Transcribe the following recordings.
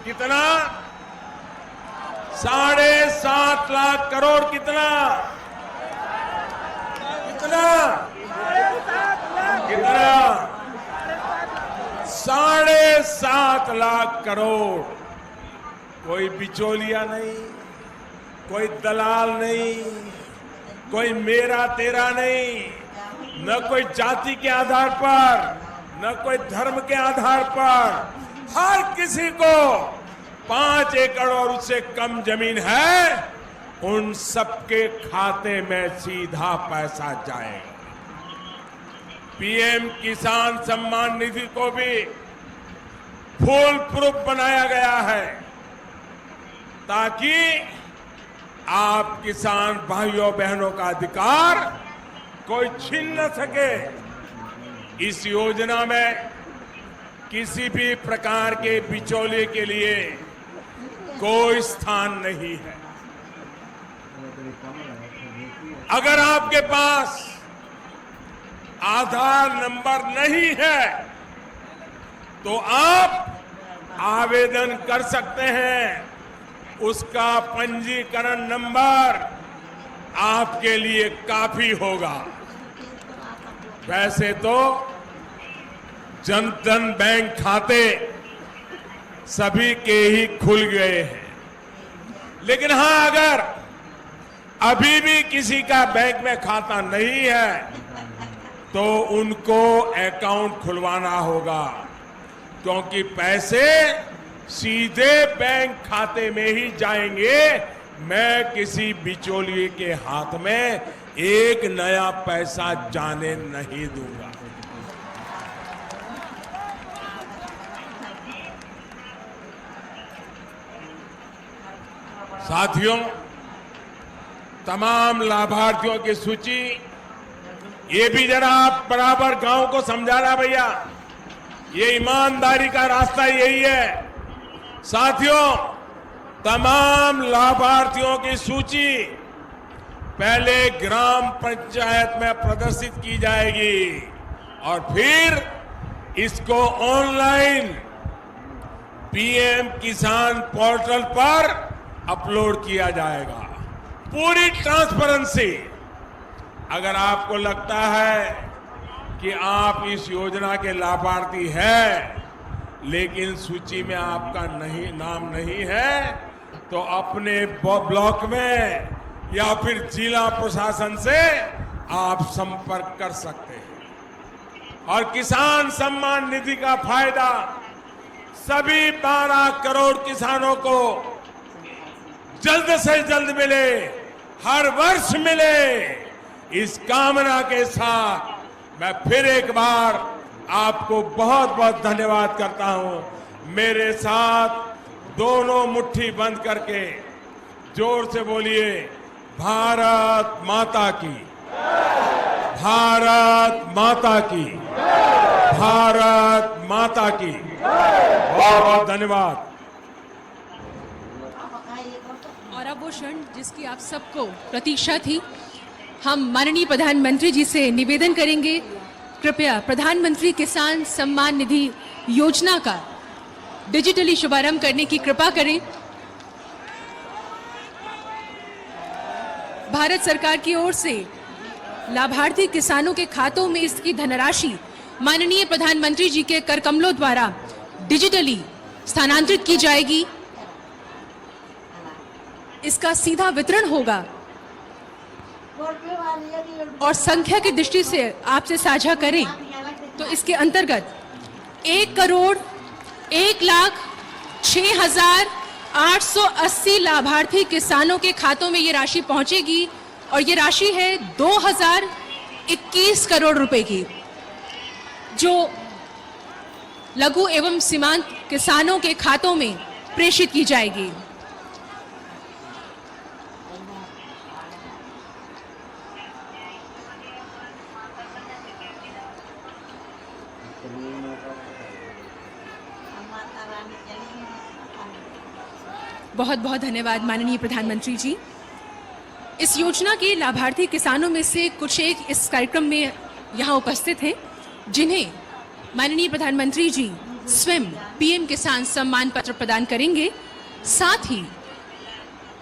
कितना? 7.5 लाख करोड़। कितना? कितना? कितना? 7.5 लाख करोड़। कोई बिचौलिया नहीं, कोई दलाल नहीं, कोई मेरा तेरा नहीं, न कोई जाति के आधार पर, न कोई धर्म के आधार पर। हर किसी को 5 एकड़ और उससे कम जमीन है, उन सबके खाते में सीधा पैसा जाएगा। पीएम किसान सम्मान निधि को भी फुल प्रूफ बनाया गया है ताकि आप किसान भाइयों बहनों का अधिकार कोई छीन न सके। इस योजना में किसी भी प्रकार के बिचौलिए के लिए कोई स्थान नहीं है। अगर आपके पास आधार नंबर नहीं है तो आप आवेदन कर सकते हैं। उसका पंजीकरण नंबर आपके लिए काफी होगा। वैसे तो जनधन बैंक खाते सभी के ही खुल गए हैं, लेकिन हां, अगर अभी भी किसी का बैंक में खाता नहीं है तो उनको अकाउंट खुलवाना होगा, क्योंकि पैसे सीधे बैंक खाते में ही जाएंगे। मैं किसी बिचौलिए के हाथ में एक नया पैसा जाने नहीं दूंगा। साथियों, तमाम लाभार्थियों की सूची ये भी जरा आप बराबर गांव को समझाना भैया, ये ईमानदारी का रास्ता यही है। साथियों, तमाम लाभार्थियों की सूची पहले ग्राम पंचायत में प्रदर्शित की जाएगी और फिर इसको ऑनलाइन पीएम किसान पोर्टल पर अपलोड किया जाएगा। पूरी ट्रांसपेरेंसी। अगर आपको लगता है कि आप इस योजना के लाभार्थी हैं लेकिन सूची में आपका नाम नहीं है, तो अपने ब्लॉक में या फिर जिला प्रशासन से आप संपर्क कर सकते हैं। और किसान सम्मान निधि का फायदा सभी 12 करोड़ किसानों को जल्द से जल्द मिले, हर वर्ष मिले, इस कामना के साथ मैं फिर एक बार आपको बहुत बहुत धन्यवाद करता हूं। मेरे साथ दोनों मुट्ठी बंद करके जोर से बोलिए, भारत माता की, भारत माता की, भारत माता की। बहुत बहुत धन्यवाद। और अब वो क्षण जिसकी आप सबको प्रतीक्षा थी, हम माननीय प्रधानमंत्री जी से निवेदन करेंगे, कृपया प्रधानमंत्री किसान सम्मान निधि योजना का डिजिटली शुभारंभ करने की कृपा करें। भारत सरकार की ओर से लाभार्थी किसानों के खातों में इसकी धनराशि माननीय प्रधानमंत्री जी के कर कमलों द्वारा डिजिटली स्थानांतरित की जाएगी। इसका सीधा वितरण होगा और संख्या की दृष्टि से आपसे साझा करें तो इसके अंतर्गत 1,06,880 लाभार्थी किसानों के खातों में ये राशि पहुंचेगी और ये राशि है 2021 करोड़ रुपए की, जो लघु एवं सीमांत किसानों के खातों में प्रेषित की जाएगी। बहुत बहुत धन्यवाद माननीय प्रधानमंत्री जी। इस योजना के लाभार्थी किसानों में से कुछ एक इस कार्यक्रम में यहाँ उपस्थित हैं, जिन्हें माननीय प्रधानमंत्री जी स्वयं पीएम किसान सम्मान पत्र प्रदान करेंगे। साथ ही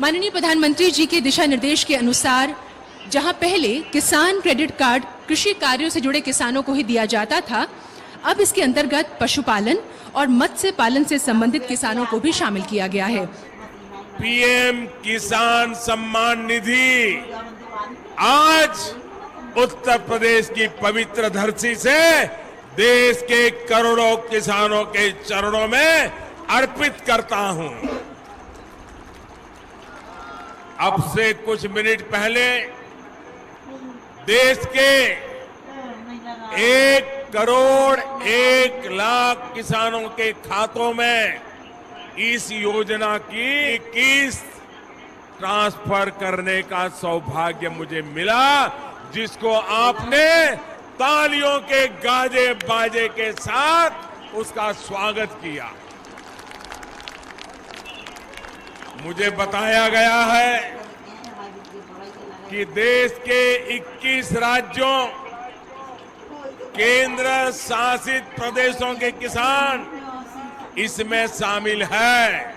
माननीय प्रधानमंत्री जी के दिशा निर्देश के अनुसार जहां पहले किसान क्रेडिट कार्ड कृषि कार्यों से जुड़े किसानों को ही दिया जाता था, अब इसके अंतर्गत पशुपालन और मत्स्य पालन से संबंधित किसानों को भी शामिल किया गया है। पीएम किसान सम्मान निधि आज उत्तर प्रदेश की पवित्र धरती से देश के करोड़ों किसानों के चरणों में अर्पित करता हूं। अब से कुछ मिनट पहले देश के 1,01,00,000 किसानों के खातों में इस योजना की किस्त ट्रांसफर करने का सौभाग्य मुझे मिला, जिसको आपने तालियों के गाजे बाजे के साथ उसका स्वागत किया। मुझे बताया गया है कि देश के 21 राज्यों, केंद्र शासित प्रदेशों के किसान इसमें शामिल है।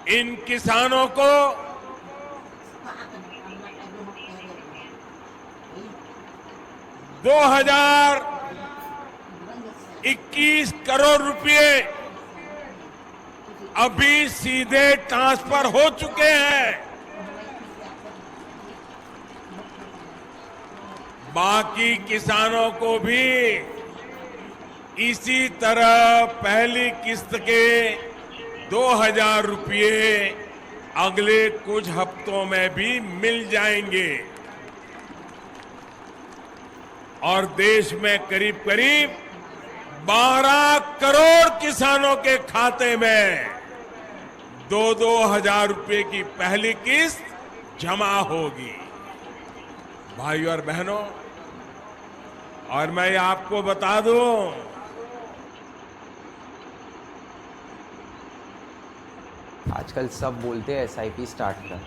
इन किसानों को 2021 करोड़ रुपए अभी सीधे ट्रांसफर हो चुके हैं। बाकी किसानों को भी इसी तरह पहली किस्त के 2,000 रुपए अगले कुछ हफ्तों में भी मिल जाएंगे और देश में करीब करीब 12 करोड़ किसानों के खाते में 2-2 हजार रुपए की पहली किस्त जमा होगी। भाइयों और बहनों, और मैं आपको बता दूं, आजकल सब बोलते हैं SIP स्टार्ट कर,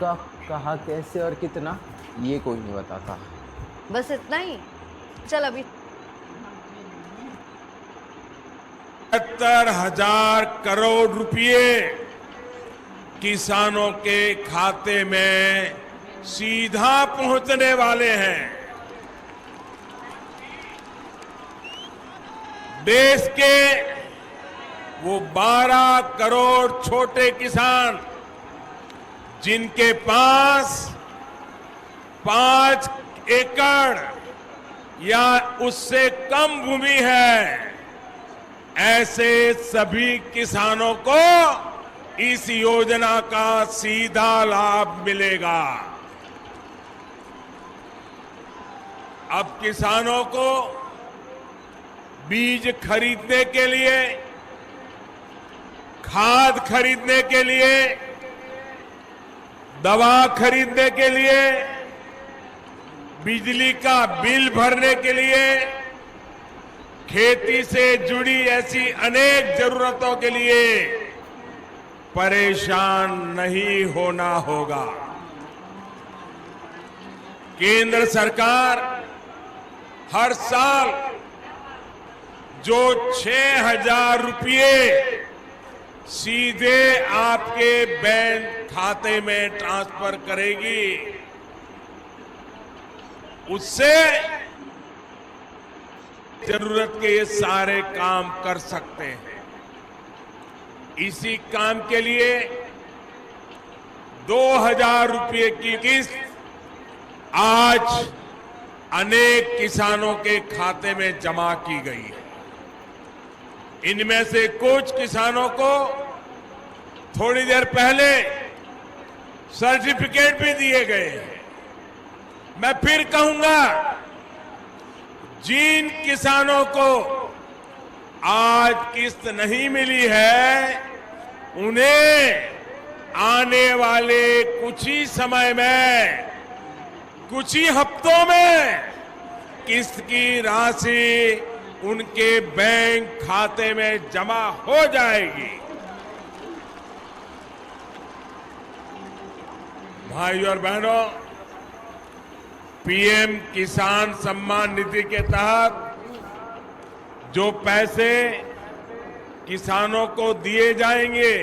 कब, कहाँ, कैसे और कितना, ये कोई नहीं बताता। बस इतना ही। चल अभी 70,000 करोड़ रुपए किसानों के खाते में सीधा पहुंचने वाले हैं। देश के वो 12 करोड़ छोटे किसान जिनके पास 5 एकड़ या उससे कम भूमि है, ऐसे सभी किसानों को इस योजना का सीधा लाभ मिलेगा। अब किसानों को बीज खरीदने के लिए, खाद खरीदने के लिए, दवा खरीदने के लिए, बिजली का बिल भरने के लिए, खेती से जुड़ी ऐसी अनेक जरूरतों के लिए परेशान नहीं होना होगा। केंद्र सरकार हर साल जो 6,000 रुपए सीधे आपके बैंक खाते में ट्रांसफर करेगी, उससे जरूरत के ये सारे काम कर सकते हैं। इसी काम के लिए 2,000 रुपए की किस्त आज अनेक किसानों के खाते में जमा की गई है। इनमें से कुछ किसानों को थोड़ी देर पहले सर्टिफिकेट भी दिए गए हैं। मैं फिर कहूंगा, जिन किसानों को आज किस्त नहीं मिली है, उन्हें आने वाले कुछ ही समय में, कुछ ही हफ्तों में किस्त की राशि उनके बैंक खाते में जमा हो जाएगी। भाइयों और बहनों, पीएम किसान सम्मान निधि के तहत जो पैसे किसानों को दिए जाएंगे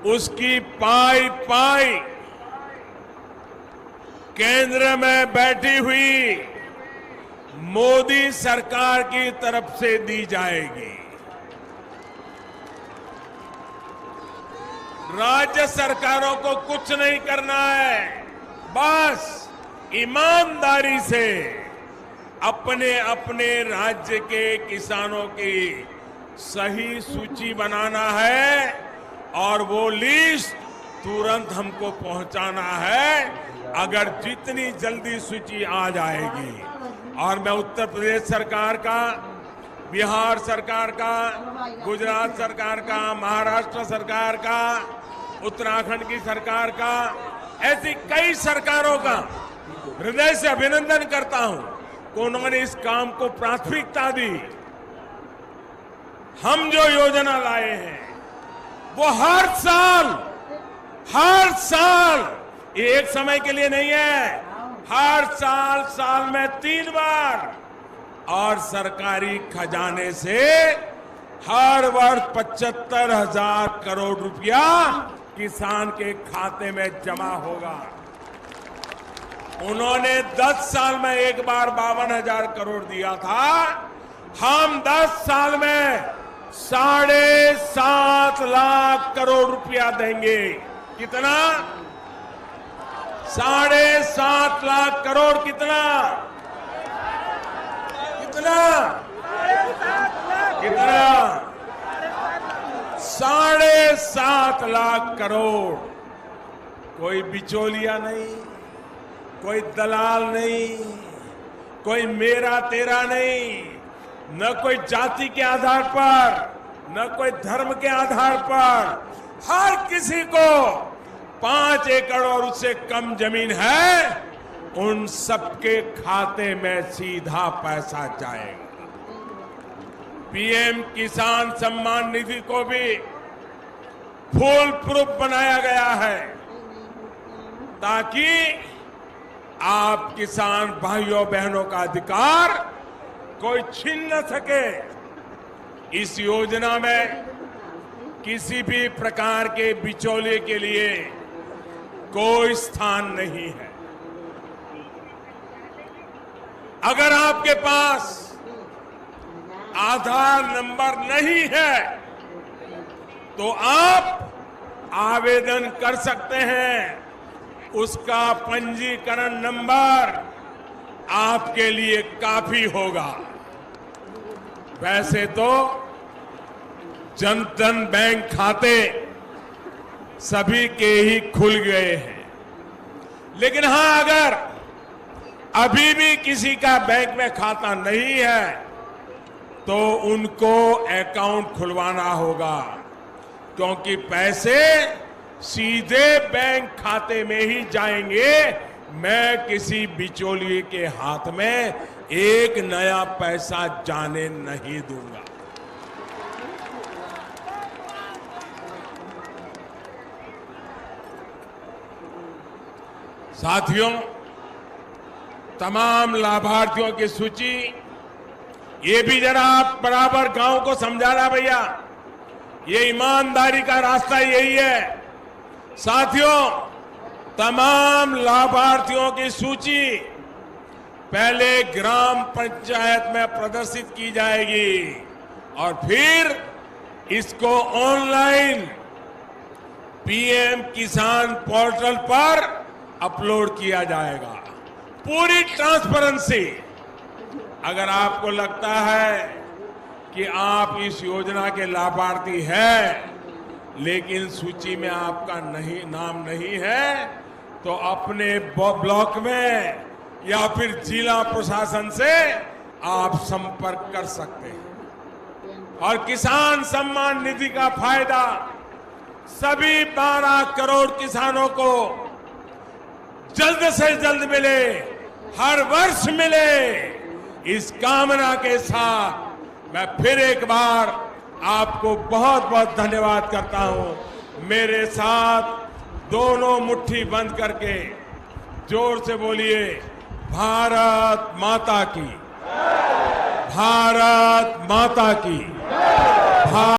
उसकी पाई पाई केंद्र में बैठी हुई मोदी सरकार की तरफ से दी जाएगी। राज्य सरकारों को कुछ नहीं करना है, बस ईमानदारी से अपने अपने राज्य के किसानों की सही सूची बनाना है और वो लिस्ट तुरंत हमको पहुंचाना है। अगर जितनी जल्दी सूची आ जाएगी, और मैं उत्तर प्रदेश सरकार का, बिहार सरकार का, गुजरात सरकार का, महाराष्ट्र सरकार का, उत्तराखंड की सरकार का, ऐसी कई सरकारों का हृदय से अभिनंदन करता हूं कि उन्होंने इस काम को प्राथमिकता दी। हम जो योजना लाए हैं वो हर साल, ये एक समय के लिए नहीं है, हर साल में 3 बार, और सरकारी खजाने से हर वर्ष 75,000 करोड़ रुपया किसान के खाते में जमा होगा। उन्होंने 10 साल में एक बार 52,000 करोड़ दिया था, हम 10 साल में 7.5 लाख करोड़ रुपया देंगे। कितना? 7.5 लाख करोड़। कितना? 7.5 लाख करोड़। कोई बिचौलिया नहीं, कोई दलाल नहीं, कोई मेरा तेरा नहीं, न कोई जाति के आधार पर, न कोई धर्म के आधार पर, हर किसी को 5 एकड़ और उससे कम जमीन है, उन सबके खाते में सीधा पैसा जाएगा। पीएम किसान सम्मान निधि को भी फुल प्रूफ बनाया गया है ताकि आप किसान भाइयों बहनों का अधिकार कोई छीन न सके। इस योजना में किसी भी प्रकार के बिचौलिए के लिए कोई स्थान नहीं है। अगर आपके पास आधार नंबर नहीं है तो आप आवेदन कर सकते हैं। उसका पंजीकरण नंबर आपके लिए काफी होगा। वैसे तो जन धन बैंक खाते सभी के ही खुल गए हैं, लेकिन हां, अगर अभी भी किसी का बैंक में खाता नहीं है तो उनको अकाउंट खुलवाना होगा, क्योंकि पैसे सीधे बैंक खाते में ही जाएंगे। मैं किसी बिचौलिए के हाथ में एक नया पैसा जाने नहीं दूंगा। साथियों, तमाम लाभार्थियों की सूची ये भी जरा आप बराबर गांव को समझाना भैया, ये ईमानदारी का रास्ता यही है। साथियों, तमाम लाभार्थियों की सूची पहले ग्राम पंचायत में प्रदर्शित की जाएगी और फिर इसको ऑनलाइन पीएम किसान पोर्टल पर अपलोड किया जाएगा। पूरी ट्रांसपेरेंसी। अगर आपको लगता है कि आप इस योजना के लाभार्थी हैं लेकिन सूची में आपका नाम नहीं है, तो अपने ब्लॉक में या फिर जिला प्रशासन से आप संपर्क कर सकते हैं। और किसान सम्मान निधि का फायदा सभी 12 करोड़ किसानों को जल्द से जल्द मिले, हर वर्ष मिले, इस कामना के साथ मैं फिर एक बार आपको बहुत बहुत धन्यवाद करता हूं। मेरे साथ दोनों मुट्ठी बंद करके जोर से बोलिए, भारत माता की, भारत माता की।